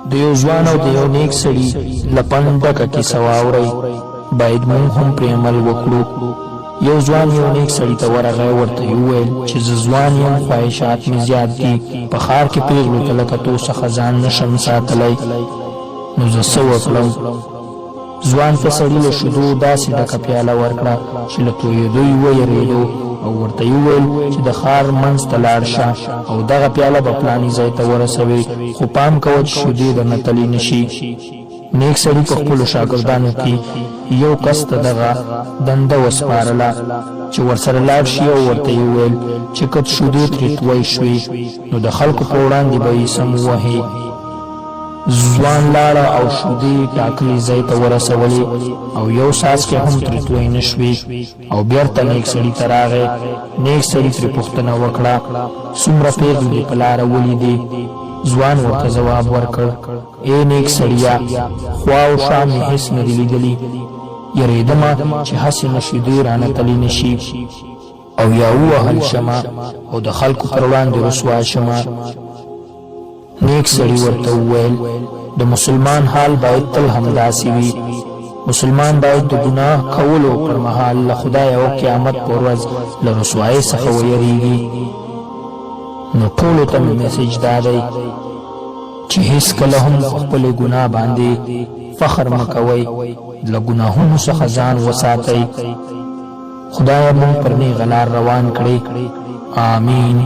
د یو ځوان او د یو نیک سړي له پند ډکه کیسه واورئ. باید موږ هم پرې عمل وکړو. یو ځوان یو نیک سړي ته ورغی، ورته یې وویل چې زه ځوان یم، خواهشات مې زیات دي، په ښار کې پېغلو ته لکه تو څخه ځان نشم ساتلی، نو زه څه وکړم؟ ځوان ته سړي له شیدو داسې ډکه پیاله ورکړه چې له تویېدو یې ویرېدو، او ورته یې وویل چې د ښار منځ ته لاړ شه او دغه پیاله به فلاني ځای ته ورسوې، خو پام کوه چې شیدې درنه تلې نه شي. نیک سړي په خپلو شاګردانو کې یو کس ته دغه دنده وسپارله چې ورسره لاړ شي، او ورته یې وویل چې که شیدې ترې توی شوې نو د خلکو په وړاندې به یې سم ووهې. ځوان لاړه او شیدې ټاکلي ځای ته ورسولې، او یو څاڅکی هم ترې توی نه شوې، او بیرته نیک سړي ته راغی. نیک سړي ترې پوښتنه وکړه څومره پیغلې دې په لاره ولیدې؟ ځوان ورته ځواب ورکړ، ای نیک سړیه، خوا او شا مې هېڅ نه دي لیدلي، یېرېدمه چې هسې نه شیدې رانه تلې نه شي او یا ووهل شمه او د خلکو پر وړاندې رسوا شمه. نیک سړي ورته وویل د مسلمان حال باید تل همداسې وي. مسلمان باید د ګناه کولو پر مهال له خدای او قیامت په ورځ له رسوایۍ څخه ویریږي. نو ټولو ته مې میسج دا دی چې هېڅکله هم په خپلې ګناه باندې فخر مه کوئ، له ګناهونو څخه ځان وساتئ. خدایه موږ پر نیغه لار روان کړې. آمین.